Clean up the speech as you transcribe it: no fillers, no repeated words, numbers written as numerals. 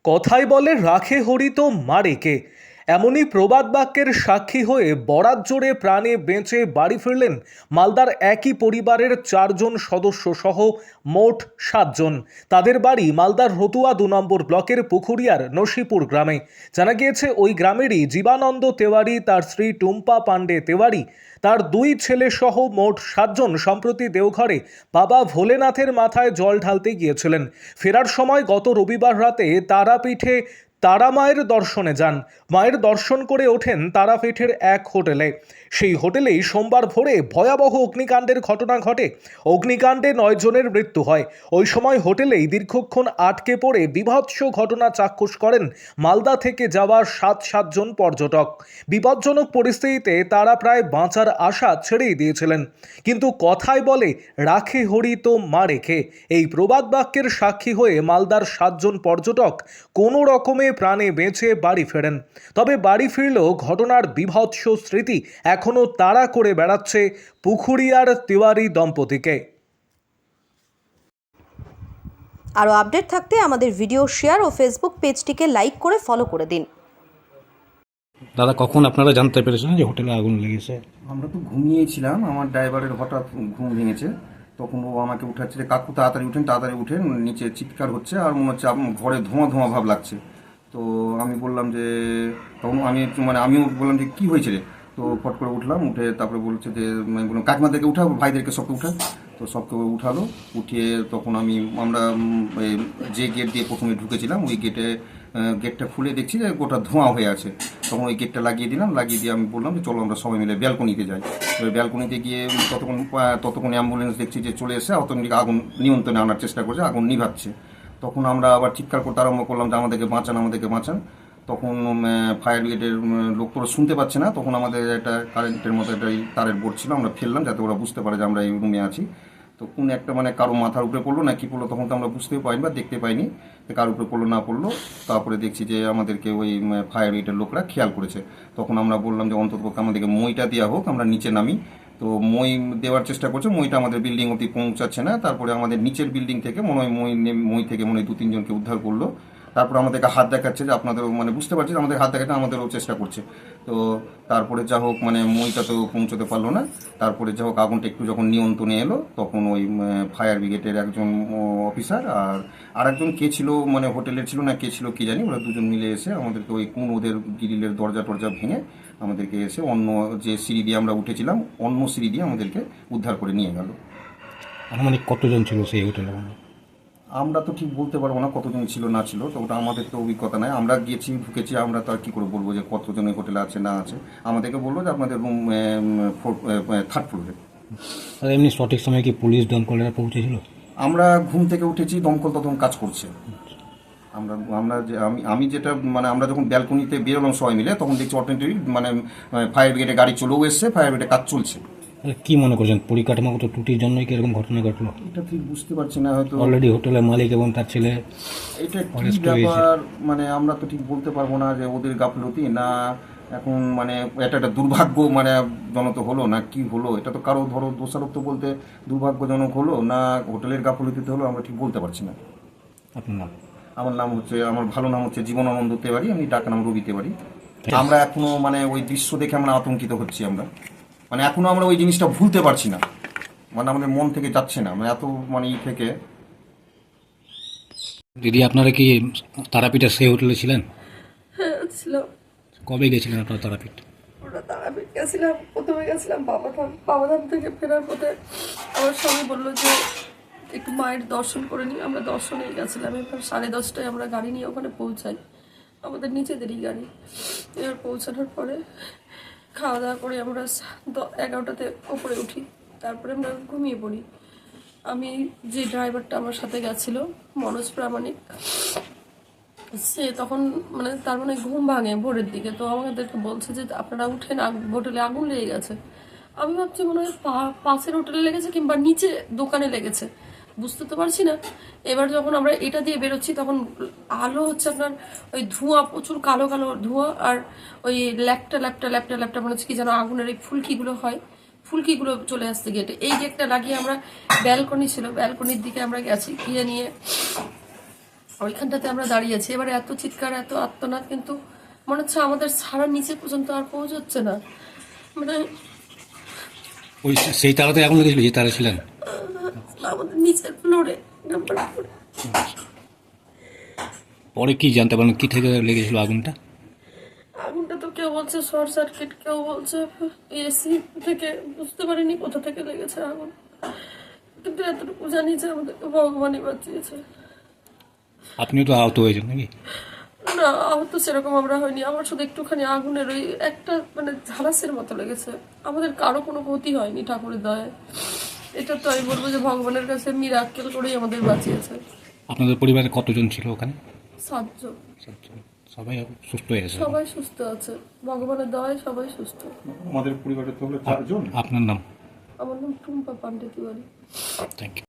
কথায় বলে রাখে হরি তো মারে কে। এমনই প্রবাদ বাক্যের সাক্ষী হয়ে বরাত জোরে প্রাণে বেঁচে বাড়ি ফিরলেন মালদার একই পরিবারের 4 জন সদস্য সহ মোট 7 জন। তাদের বাড়ি মালদার রতুয়া 2 নম্বর ব্লকের পুখুরিয়ার নসিপুর গ্রামে। জানা গিয়েছে ওই গ্রামেরই জীবানন্দ তেওয়ারি, তার স্ত্রী টুম্পা পাণ্ডে তেওয়ারি, তার 2 ছেলে সহ মোট 7 জন সম্প্রতি দেওঘরে বাবা ভোলেনাথের মাথায় জল ঢালতে গিয়েছিলেন। ফেরার সময় গত রবিবার রাতে তারাপীঠে তারা মায়ের দর্শনে যান। মায়ের দর্শন করে ওঠেন তারাপীঠের এক হোটেলে। সেই হোটেলেই সোমবার ভোরে ভয়াবহ অগ্নিকাণ্ডের ঘটনা ঘটে। অগ্নিকাণ্ডে 9 জনের মৃত্যু হয়। ওই সময় হোটেলেই দীর্ঘক্ষণ আটকে পড়ে বীভৎস ঘটনা চাক্ষুষ করেন মালদা থেকে যাওয়া 7 জন পর্যটক। বিপজ্জনক পরিস্থিতিতে তারা প্রায় বাঁচার আশা ছেড়েই দিয়েছিলেন। কিন্তু কথায় বলে রাখে হরি তো মা রেখে, এই প্রবাদ বাক্যের সাক্ষী হয়ে মালদার 7 জন পর্যটক কোনো রকমে প্রাণে বেঁচে বাড়ি ফেরেন। তবে বাড়ি ফিরলেও ঘটনার বীভৎস স্মৃতি এখনও তাড়া করে বেড়াচ্ছে পুখুরিয়ার তেওয়ারি দম্পতিকে। আরও আপডেট থাকতে আমাদের ভিডিও শেয়ার ও ফেসবুক পেজটিকে লাইক করে ফলো করে দিন। দাদা, কখন আপনারা জানতে পেরেছেন যে হোটেলে আগুন লেগেছে? আমরা তো ঘুমিয়েছিলাম, আমার ড্রাইভারের হঠাৎ ঘুম ভেঙেছে। তখন ও আমাকে উঠাচ্ছে, কাকু তাড়াতাড়ি উঠেন, নিচে চিৎকার হচ্ছে আর মনে হচ্ছে ঘরে ধোঁয়া ধোঁয়া ভাব লাগছে। তো আমি বললাম যে, তখন আমিও বললাম যে কী হয়েছে রে। তো ফট করে উঠলাম, উঠে তারপরে বলছে যে, আমি বললাম কাকিমাদেরকে উঠাবো, ভাইদেরকে সবকে উঠা। তো সবকে উঠালো, উঠিয়ে তখন আমরা যে গেট দিয়ে প্রথমে ঢুকেছিলাম ওই গেটটা খুলে দেখছি যে গোটা ধোঁয়া হয়ে আছে। তখন ওই গেটটা লাগিয়ে দিলাম, লাগিয়ে দিয়ে আমি বললাম যে চলো আমরা সবাই মিলে ব্যালকনিতে যাই। এবার ব্যালকনিতে গিয়ে ততক্ষণ অ্যাম্বুলেন্স দেখছি যে চলে এসে অটোমেটিক আগুন নিয়ন্ত্রণে আনার চেষ্টা করছে, আগুন নিভাচ্ছে। তখন আমরা আবার চিৎকার করতে আরম্ভ করলাম যে আমাদেরকে বাঁচান। তখন ফায়ার ব্রিগেডের লোক তোরা শুনতে পাচ্ছে না। তখন আমাদের একটা কারেন্টের মতো একটা তারের বোর্ড ছিল, আমরা ফেললাম যাতে ওরা বুঝতে পারে যে আমরা এই রুমে আছি। তো কোন একটা কারো মাথার উপরে পড়লো না কি পড়লো তখন তো আমরা বুঝতেও পাইনি বা দেখতে পাইনি কার উপরে পড়লো না পড়লো। তারপরে দেখছি যে আমাদেরকে ওই ফায়ার ব্রিগেডের লোকরা খেয়াল করেছে। তখন আমরা বললাম যে অন্ততপক্ষে আমাদেরকে মইটা দেওয়া হোক, আমরা নিচে নামি। তো মই দেওয়ার চেষ্টা করছে, মইটা আমাদের বিল্ডিং অবধি পৌঁছাচ্ছে না। তারপরে আমাদের নিচের বিল্ডিং থেকে মনে হয় মই থেকে 2-3 জনকে উদ্ধার করলো। তারপর আমাদেরকে হাত দেখাচ্ছে যে আপনাদেরও বুঝতে পারছি যে আমাদের হাত দেখাতে আমাদেরও চেষ্টা করছে। তো তারপরে যা হোক মইটা তো পৌঁছতে পারলো না। তারপরে যা হোক আগুনটা একটু যখন নিয়ন্ত্রণে এলো তখন ওই ফায়ার ব্রিগেডের একজন অফিসার আর আরেকজন কে ছিল হোটেলের ছিল না কে ছিল কি জানি, ওরা 2 জন মিলে এসে আমাদেরকে ওদের গ্রিলের দরজা ভেঙে আমাদেরকে এসে অন্য যে সিঁড়ি দিয়ে আমরা উঠেছিলাম অন্য সিঁড়ি দিয়ে আমাদেরকে উদ্ধার করে নিয়ে গেল। আনুমানিক কতজন ছিল সেই হোটেলে? আমরা তো ঠিক বলতে পারবো না কতজন ছিল না ছিল, তো ওটা আমাদের তো অভিজ্ঞতা নাই। আমরা ঢুকেছি, আমরা তো আর কী করে বলবো যে কতজন ওই হোটেলে আছে না আছে। আমাদেরকে বললো যে আপনাদের রুম 3rd ফ্লোরে। আর এমনি সঠিক সময় কি পুলিশ দমকলেরা পৌঁছেছিল? আমরা ঘুম থেকে উঠেছি, দমকল তখন কাজ করছে। আমি যেটা আমরা যখন ব্যালকনিতে বেরোলাম সবাই মিলে তখন দেখছি অটোমেটিক ফায়ার ব্রিগেডের গাড়ি চলেও এসছে, ফায়ার ব্রিগেডের কাজ চলছে। কি মনে করছেন পরিকাঠামোগত ত্রুটির জন্যই কি এরকম ঘটনা ঘটলো? এটা ঠিক বুঝতে পারছি না, হয়তো অলরেডি হোটেলের মালিক এবং তার ছেলে এটা কি ব্যাপার আমরা তো ঠিক বলতে পারবো না যে ওদের গাফলতি না এখন এটা একটা দুর্ভাগ্য জনক হলো না কি হলো। এটা তো কারো দোষারোপ বলতে দুর্ভাগ্যজনক হলো না হোটেলের গাফলতিতে হলো আমরা ঠিক বলতে পারছি না। আপনার নাম? আমার ভালো নাম হচ্ছে জীবনানন্দ তেওয়ারি, আমি ডাক নাম রবি তেওয়ারি। আমরা এখনো ওই দৃশ্য দেখে আমরা আতঙ্কিত হচ্ছি। আমরা এখনো আমরা ওই জিনিসটা ভুলতে পারছি না, আমাদের মন থেকে যাচ্ছে না এত থেকে। দিদি, আপনারা কি তারাপীঠের সেই হোটেলে ছিলেন? হ্যাঁ ছিলাম। কবে গেছিলেন আপনারা তারাপীঠ? ওটা তারাপীঠ গেছিলাম, প্রথমে গেছিলাম বাবাধাম থেকে ফেরার পথে আমার স্বামী বললো যে একটু মায়ের দর্শন করে নিই। আমরা দর্শনেই গেছিলাম। এবার 10:30টায় আমরা গাড়ি নিয়ে ওখানে পৌঁছাই, আমাদের নিজেদেরই গাড়ি। এবার পৌঁছানোর পরে খাওয়া দাওয়া করে আমরা 11টাতে ওপরে উঠি, তারপরে আমরা ঘুমিয়ে পড়ি। আমি যে ড্রাইভারটা আমার সাথে গেছিলো মনোজ প্রামাণিক, সে তখন তার ঘুম ভাঙে ভোরের দিকে। তো আমাদেরকে বলছে যে আপনারা উঠেন, হোটেলে আগুন লেগে গেছে। আমি ভাবছি মনে হয় পাশের হোটেলে লেগেছে কিংবা নিচে দোকানে লেগেছে, বুঝতে তো পারছি না। এবার যখন আমরা এটা দিয়ে বেরোচ্ছি তখন আলো হচ্ছে আপনার ওই ধোঁয়া, প্রচুর কালো কালো ধোঁয়া, আর ওই ল্যাপটা মনে হচ্ছে কি যেন আগুনের এই ফুলকিগুলো হয়, ফুলকিগুলো চলে আসছে গেটে। এই গেটটা লাগিয়ে আমরা ব্যালকনি ছিল, ব্যালকনির দিকে আমরা গেছি, গিয়ে নিয়ে ওইখানটাতে আমরা দাঁড়িয়েছি। এবারে এত চিৎকার, এত আর্তনাদ, কিন্তু মনে হচ্ছে আমাদের সারা নিচে পর্যন্ত আর পৌঁছচ্ছে না। মানে ওই সেই তারাতে আগুন লেগেছিল যে তারা ছিলেন? আমাদের নিচের ফ্লোরে, নাম্বার ফ্লোরে। পরে কি জানতে পারলেন কি থেকে লেগেছিল আগুনটা? আগুনটা তো কেউ বলছে শর্ট সার্কিট, কেউ বলছে এসি থেকে, বুঝতে পারিনি কোথা থেকে লেগেছে আগুন। কিন্তু এতটুকু জানি যে আমাদেরকে ভগবানই বাঁচিয়েছে। আপনিও তো আহত হয়েছেন নাকি? না, আহত সেরকম আমরা হয়নি। আমার শুধু একটুখানি আগুনের ওই একটা মানে ঝালাসের মতো লেগেছে। আমাদের কারো কোনো ক্ষতি হয়নি ঠাকুরের দয়ায়। এটা তো আমি বলবো যে ভগবানের কাছে মিরাক্কেল করেই আমাদের বাঁচিয়েছে। আপনাদের পরিবারে কতজন ছিল ওখানে? 7 জন। সবাই সুস্থ হয়ে গেছে? সবাই সুস্থ আছে, ভগবানের দয়ায় সবাই সুস্থ। আমাদের পরিবারের তো হলো 4 জন। আপনার নাম? আমার নাম টুম্পা পান্ডে তিওয়ারি। Thank you.